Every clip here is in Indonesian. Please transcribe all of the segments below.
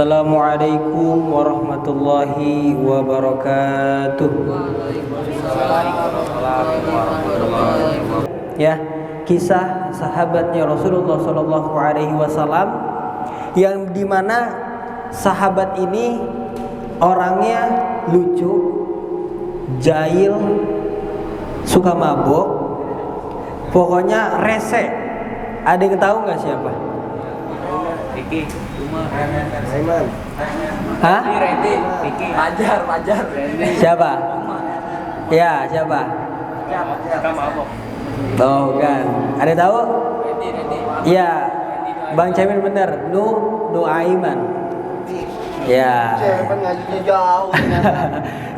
Assalamualaikum warahmatullahi wabarakatuh. Ya, kisah sahabatnya Rasulullah Shallallahu Alaihi Wasallam yang dimana sahabat ini orangnya lucu, jahil, suka mabok, pokoknya rese. Ada yang tahu nggak siapa? Aiman. Hah? Pajar. Siapa? Ya, siapa? Tahu kan? Ada tahu? Iya. Bang Cemil bener. Nu Aiman. Ya. Jauh.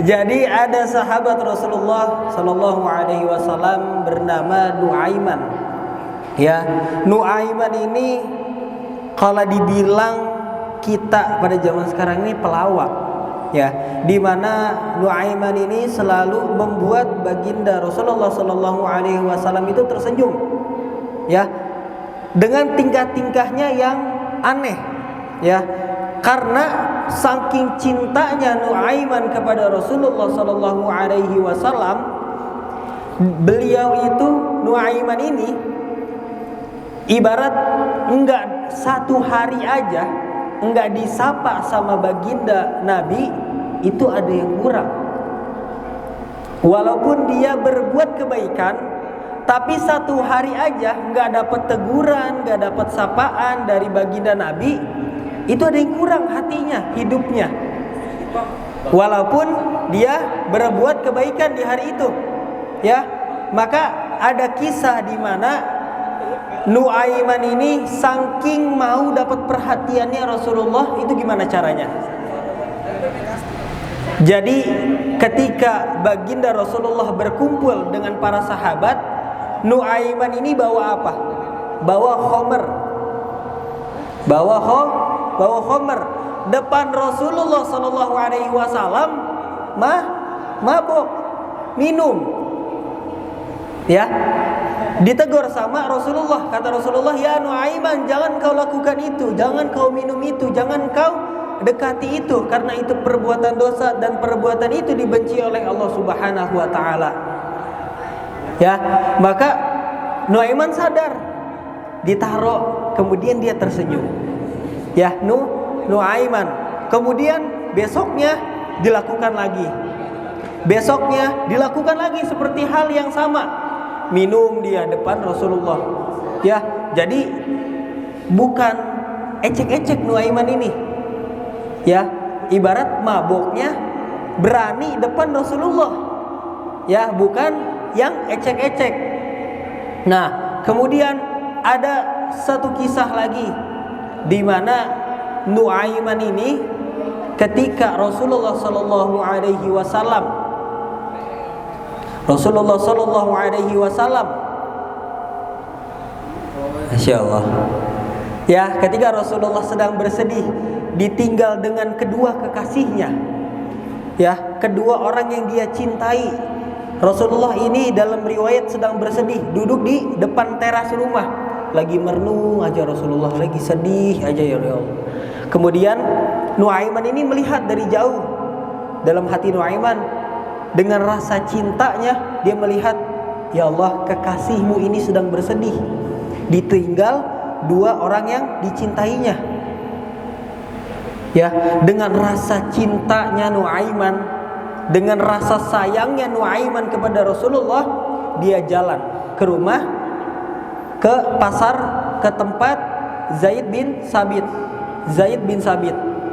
Jadi ada sahabat Rasulullah Sallallahu Alaihi Wasallam bernama Nuaiman. Ya, Nuaiman ini kalau dibilang kita pada zaman sekarang ini pelawak, ya, di mana Nuaiman ini selalu membuat baginda Rasulullah Sallallahu Alaihi Wasallam itu tersenyum, ya, dengan tingkah-tingkahnya yang aneh, ya, karena saking cintanya Nuaiman kepada Rasulullah Sallallahu Alaihi Wasallam, beliau itu Nuaiman ini ibarat enggak satu hari aja enggak disapa sama baginda Nabi, itu ada yang kurang. Walaupun dia berbuat kebaikan, tapi satu hari aja enggak dapat teguran, enggak dapat sapaan dari baginda Nabi, itu ada yang kurang hatinya, hidupnya. Walaupun dia berbuat kebaikan di hari itu, ya. Maka ada kisah di mana Nuaiman ini saking mau dapat perhatiannya Rasulullah, itu gimana caranya? Jadi ketika baginda Rasulullah berkumpul dengan para sahabat, Nuaiman ini bawa apa? Bawa khomer. Bawa khomer. Depan Rasulullah Sallallahu Alaihi Wasallam mabok, minum. Ya. Ditegur sama Rasulullah. Kata Rasulullah, "Ya Nuaiman, jangan kau lakukan itu, jangan kau minum itu, jangan kau dekati itu, karena itu perbuatan dosa dan perbuatan itu dibenci oleh Allah Subhanahu wa taala." Ya, maka Nuaiman sadar, ditaruh, kemudian dia tersenyum. Ya, Nuaiman. Kemudian besoknya dilakukan lagi. Besoknya dilakukan lagi seperti hal yang sama. Minum dia depan Rasulullah. Ya, jadi bukan ecek-ecek Nuaiman ini. Ya, ibarat maboknya berani depan Rasulullah. Ya, bukan yang ecek-ecek. Nah, kemudian ada satu kisah lagi di mana Nuaiman ini ketika Rasulullah Sallallahu Alaihi Wasallam Masya Allah, ya, ketika Rasulullah sedang bersedih ditinggal dengan kedua kekasihnya, ya, kedua orang yang dia cintai. Rasulullah ini dalam riwayat sedang bersedih, duduk di depan teras rumah, lagi merenung aja Rasulullah, lagi sedih aja, ya Allah. Kemudian Nuaiman ini melihat dari jauh. Dalam hati Nuaiman dengan rasa cintanya, dia melihat, ya Allah, kekasihmu ini sedang bersedih, ditinggal dua orang yang dicintainya. Ya, dengan rasa cintanya Nuaiman, dengan rasa sayangnya Nuaiman kepada Rasulullah, dia jalan ke rumah, ke pasar, ke tempat Zaid bin Sabit.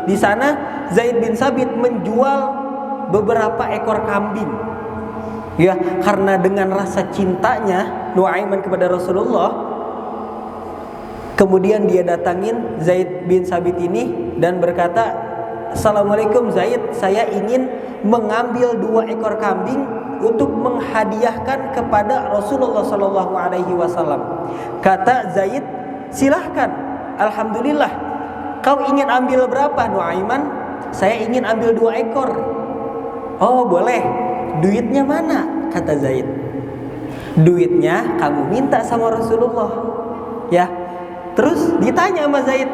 Di sana Zaid bin Sabit menjual beberapa ekor kambing, ya, karena dengan rasa cintanya Nuaiman kepada Rasulullah. Kemudian dia datangin Zaid bin Sabit ini dan berkata, "Assalamualaikum Zaid, saya ingin mengambil 2 ekor kambing untuk menghadiahkan kepada Rasulullah Sallallahu Alaihi Wasallam." Kata Zaid, "Silahkan, alhamdulillah. Kau ingin ambil berapa Nuaiman?" "Saya ingin ambil 2 ekor." "Oh, boleh. Duitnya mana?" kata Zaid. "Duitnya kamu minta sama Rasulullah." Ya. Terus ditanya sama Zaid,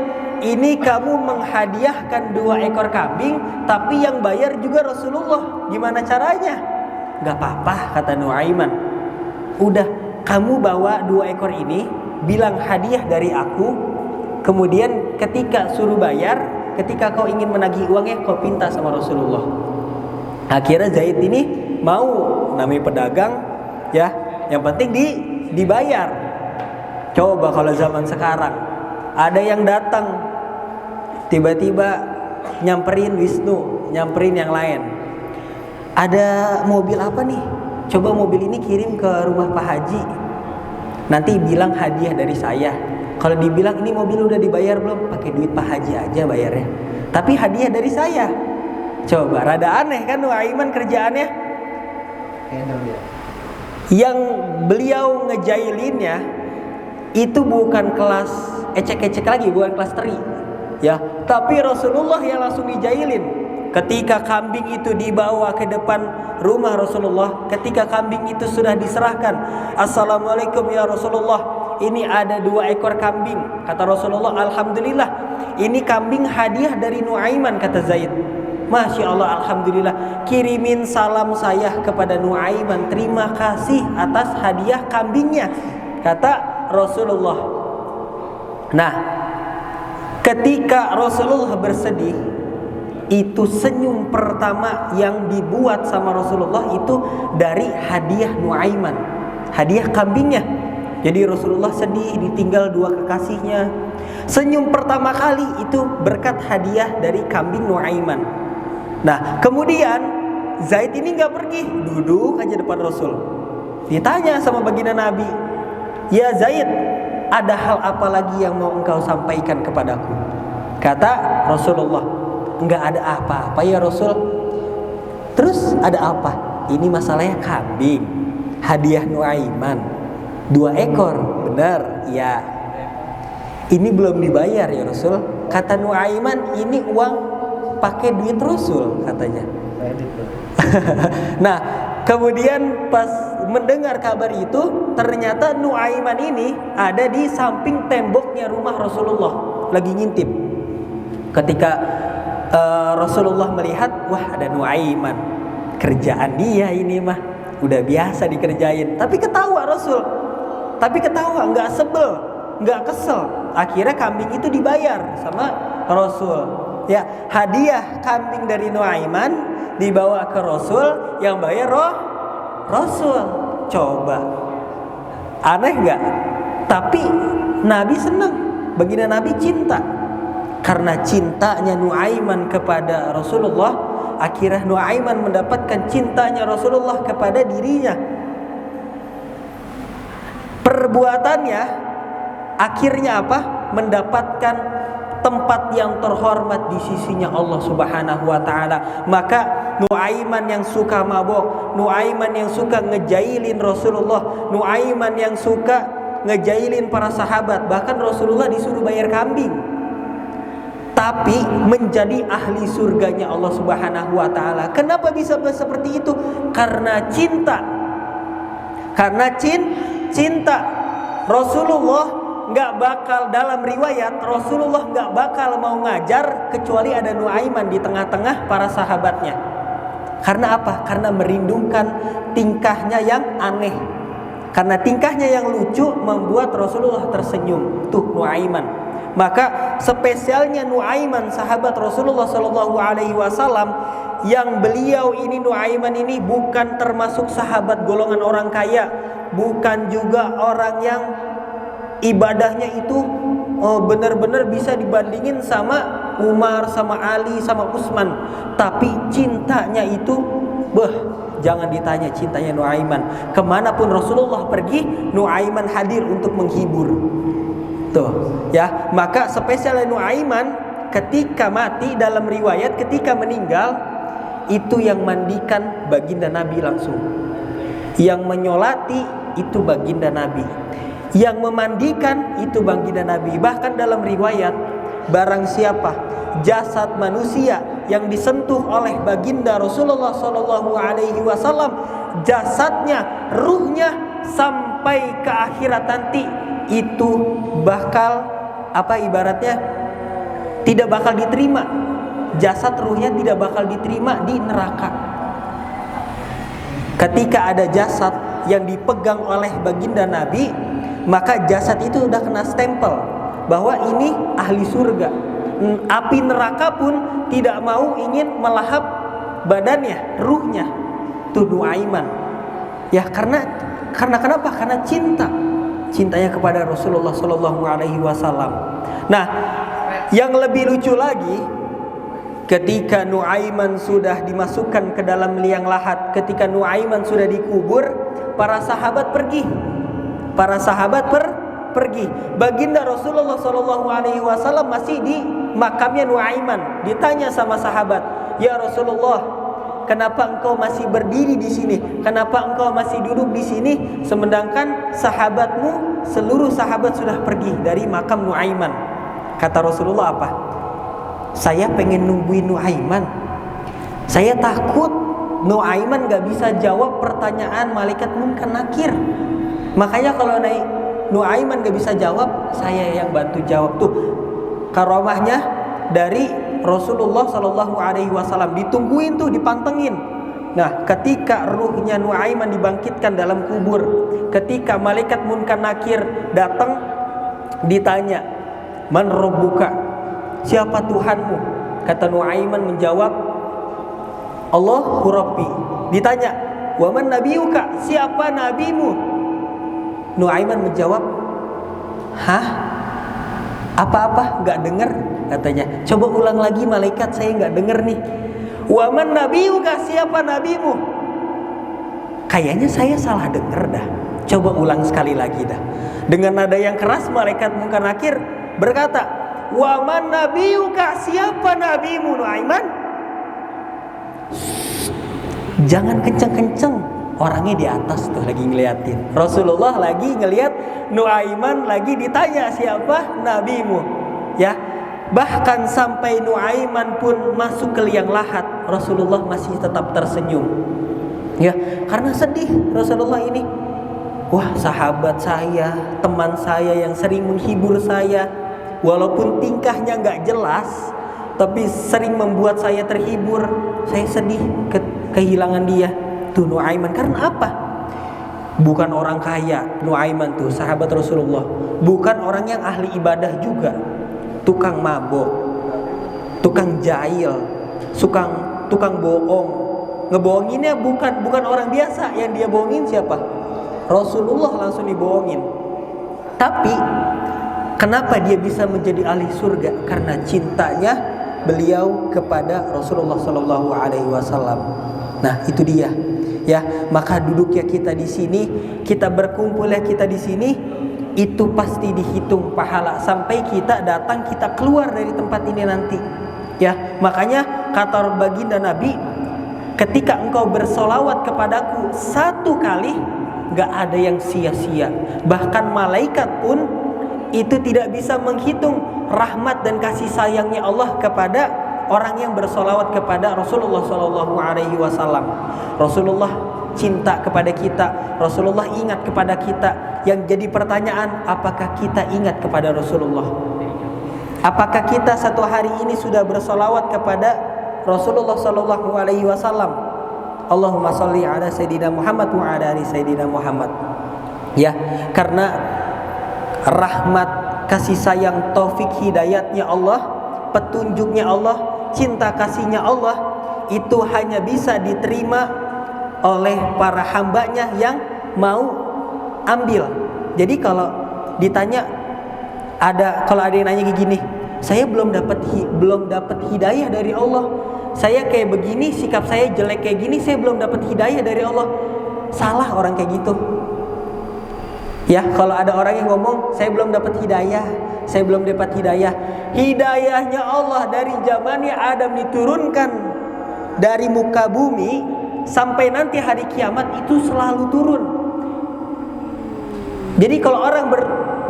ini kamu menghadiahkan 2 ekor kambing, tapi yang bayar juga Rasulullah. Gimana caranya? Gak apa-apa, kata Nuaiman. Udah, kamu bawa 2 ekor ini, bilang hadiah dari aku. Kemudian ketika suruh bayar, ketika kau ingin menagih uangnya, kau pinta sama Rasulullah. Akhirnya Zaid ini mau, namanya pedagang, ya. Yang penting dibayar. Coba kalau zaman sekarang, ada yang datang tiba-tiba nyamperin Wisnu, nyamperin yang lain. Ada mobil apa nih? Coba mobil ini kirim ke rumah Pak Haji. Nanti bilang hadiah dari saya. Kalau dibilang ini mobil udah dibayar belum? Pakai duit Pak Haji aja bayarnya. Tapi hadiah dari saya. Coba, rada aneh kan Nuaiman kerjaannya? Yang beliau ngejailinnya itu bukan kelas ecek-ecek lagi, bukan kelas teri, ya. Tapi Rasulullah yang langsung dijailin. Ketika kambing itu dibawa ke depan rumah Rasulullah, ketika kambing itu sudah diserahkan, Assalamualaikum ya Rasulullah, ini ada 2 ekor kambing. Kata Rasulullah, Alhamdulillah, ini kambing hadiah dari Nuaiman, kata Zaid. Masya Allah, Alhamdulillah, kirimin salam saya kepada Nuaiman, terima kasih atas hadiah kambingnya, kata Rasulullah. Nah, ketika Rasulullah bersedih, itu senyum pertama yang dibuat sama Rasulullah itu dari hadiah Nuaiman, hadiah kambingnya. Jadi Rasulullah sedih ditinggal 2 kekasihnya. Senyum pertama kali itu berkat hadiah dari kambing Nuaiman. Nah, kemudian Zaid ini gak pergi, duduk aja depan Rasul. Ditanya sama baginda Nabi, ya Zaid, ada hal apa lagi yang mau engkau sampaikan kepadaku? Kata Rasulullah, enggak ada apa-apa ya Rasul. Terus ada apa? Ini masalahnya kambing, hadiah Nuaiman, 2 ekor, benar? Ya. Ini belum dibayar ya Rasul. Kata Nuaiman, ini uang pakai duit Rasul, katanya. Nah, kemudian pas mendengar kabar itu, ternyata Nuaiman ini ada di samping temboknya rumah Rasulullah, lagi ngintip. Ketika Rasulullah melihat, wah ada Nuaiman, kerjaan dia ini mah udah biasa dikerjain. Tapi ketawa Rasul, tapi ketawa, nggak sebel, nggak kesel. Akhirnya kambing itu dibayar sama Rasul. Ya, hadiah kambing dari Nuaiman dibawa ke Rasul, yang bayar Rasul. Coba, aneh nggak? Tapi Nabi senang, baginda Nabi cinta. Karena cintanya Nuaiman kepada Rasulullah, akhirnya Nuaiman mendapatkan cintanya Rasulullah kepada dirinya. Perbuatannya akhirnya apa? Mendapatkan tempat yang terhormat di sisinya Allah Subhanahu wa taala. Maka Nuaiman yang suka mabok, Nuaiman yang suka ngejailin Rasulullah, Nuaiman yang suka ngejailin para sahabat, bahkan Rasulullah disuruh bayar kambing, tapi menjadi ahli surganya Allah Subhanahu wa taala. Kenapa bisa seperti itu? Karena cinta. Karena cinta. Rasulullah nggak bakal, dalam riwayat Rasulullah nggak bakal mau ngajar kecuali ada Nuaiman di tengah-tengah para sahabatnya. Karena apa? Karena merindukan tingkahnya yang aneh. Karena tingkahnya yang lucu membuat Rasulullah tersenyum. Tuh Nuaiman. Maka spesialnya Nuaiman, sahabat Rasulullah Shallallahu Alaihi Wasallam, yang beliau ini Nuaiman ini bukan termasuk sahabat golongan orang kaya, bukan juga orang yang ibadahnya itu benar-benar bisa dibandingin sama Umar, sama Ali, sama Utsman. Tapi cintanya itu, jangan ditanya cintanya Nuaiman. Kemanapun Rasulullah pergi, Nuaiman hadir untuk menghibur. Tuh, ya. Maka spesialnya Nuaiman ketika mati, dalam riwayat ketika meninggal, itu yang mandikan baginda Nabi langsung. Yang menyolati itu baginda Nabi. Yang memandikan itu baginda Nabi. Bahkan dalam riwayat, barang siapa jasad manusia yang disentuh oleh baginda Rasulullah Shallallahu Alaihi Wasallam, jasadnya, ruhnya sampai ke akhirat nanti itu bakal apa ibaratnya tidak bakal diterima. Jasad ruhnya tidak bakal diterima di neraka. Ketika ada jasad yang dipegang oleh baginda Nabi, maka jasad itu udah kena stempel bahwa ini ahli surga. Api neraka pun tidak mau ingin melahap badannya, ruhnya. Itu Nuaiman. Ya karena kenapa? Karena cintanya kepada Rasulullah Shallallahu Alaihi Wasallam. Nah, yang lebih lucu lagi, ketika Nuaiman sudah dimasukkan ke dalam liang lahat, ketika Nuaiman sudah dikubur, para sahabat pergi. Pergi. Baginda Rasulullah Shallallahu Alaihi Wasallam masih di makamnya Nuaiman. Ditanya sama sahabat, ya Rasulullah, kenapa engkau masih berdiri di sini? Kenapa engkau masih duduk di sini? Sedangkan sahabatmu, seluruh sahabat sudah pergi dari makam Nuaiman. Kata Rasulullah apa? Saya pengen nungguin Nuaiman. Saya takut Nuaiman gak bisa jawab pertanyaan malaikat munkar nakir. Makanya kalau Nuaiman gak bisa jawab, saya yang bantu jawab. Tuh karomahnya dari Rasulullah Shallallahu Alaihi Wasallam. Ditungguin tuh, dipantengin. Nah, ketika ruhnya Nuaiman dibangkitkan dalam kubur, ketika malaikat munkar nakir datang, ditanya, man rabbuka, siapa Tuhanmu? Kata Nuaiman menjawab, Allahu Rabbi. Ditanya, wa man nabiyuka, siapa nabimu? Nuaiman menjawab, hah? Apa-apa? Gak dengar katanya. Coba ulang lagi malaikat, saya gak dengar nih. Wa man nabiyuka, siapa nabimu? Kayaknya saya salah dengar dah. Coba ulang sekali lagi dah. Dengan nada yang keras malaikat munkar nakir berkata, wa man nabiyuka, siapa nabimu Nuaiman? Jangan kenceng-kenceng. Orangnya di atas tuh lagi ngeliatin. Rasulullah lagi ngeliat Nuaiman, lagi ditanya siapa nabimu. Ya, bahkan sampai Nuaiman pun masuk ke liang lahat, Rasulullah masih tetap tersenyum. Ya, karena sedih Rasulullah ini. Wah, sahabat saya, teman saya yang sering menghibur saya, walaupun tingkahnya nggak jelas, tapi sering membuat saya terhibur. Saya sedih kehilangan dia. Tuh Nuaiman, karena apa? Bukan orang kaya Nuaiman tuh, sahabat Rasulullah. Bukan orang yang ahli ibadah juga. Tukang mabok, tukang jahil, tukang bohong. Ngebohonginnya bukan orang biasa. Yang dia bohongin siapa? Rasulullah langsung dibohongin. Tapi kenapa dia bisa menjadi ahli surga? Karena cintanya beliau kepada Rasulullah Sallallahu Alaihi Wasallam. Nah, itu dia. Ya, maka duduknya kita di sini, kita berkumpulnya kita di sini, itu pasti dihitung pahala sampai kita datang, kita keluar dari tempat ini nanti. Ya, makanya kata baginda Nabi, ketika engkau bersolawat kepadaku 1 kali, gak ada yang sia-sia. Bahkan malaikat pun itu tidak bisa menghitung rahmat dan kasih sayangnya Allah kepada orang yang bersolawat kepada Rasulullah Sallallahu Alaihi Wasallam. Rasulullah cinta kepada kita, Rasulullah ingat kepada kita. Yang jadi pertanyaan, apakah kita ingat kepada Rasulullah? Apakah kita satu hari ini sudah bersolawat kepada Rasulullah Sallallahu Alaihi Wasallam? Allahumma sholli ala Sayyidina Muhammad wa ala ali Sayyidina Muhammad. Ya, karena rahmat, kasih sayang, taufik, hidayatnya Allah, petunjuknya Allah, cinta kasihnya Allah, itu hanya bisa diterima oleh para hambanya yang mau ambil. Jadi kalau ditanya, kalau ada yang nanya gini, saya belum dapat hidayah dari Allah, saya kayak begini, sikap saya jelek kayak gini, saya belum dapat hidayah dari Allah. Salah orang kayak gitu. Ya, kalau ada orang yang ngomong saya belum dapat hidayah, saya belum dapat hidayah. Hidayahnya Allah dari zamannya Adam diturunkan dari muka bumi sampai nanti hari kiamat itu selalu turun. Jadi kalau orang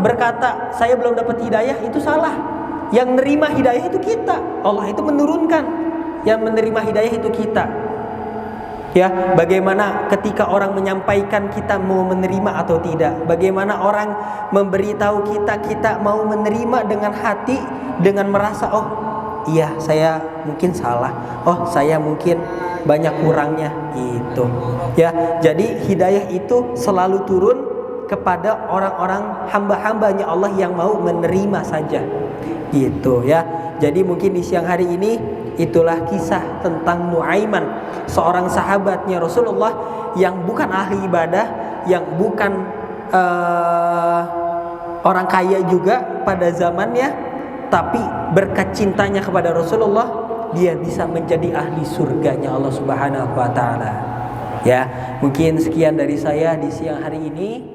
berkata saya belum dapat hidayah, itu salah. Yang menerima hidayah itu kita. Allah itu menurunkan. Yang menerima hidayah itu kita. Ya, bagaimana ketika orang menyampaikan kita mau menerima atau tidak? Bagaimana orang memberitahu kita mau menerima dengan hati, dengan merasa oh iya saya mungkin salah, oh saya mungkin banyak kurangnya gitu. Ya, jadi hidayah itu selalu turun kepada orang-orang hamba-hambanya Allah yang mau menerima saja gitu ya. Jadi mungkin di siang hari ini itulah kisah tentang Nuaiman, seorang sahabatnya Rasulullah yang bukan ahli ibadah, yang bukan orang kaya juga pada zamannya, tapi berkat cintanya kepada Rasulullah dia bisa menjadi ahli surganya Allah Subhanahu wa taala. Ya, mungkin sekian dari saya di siang hari ini.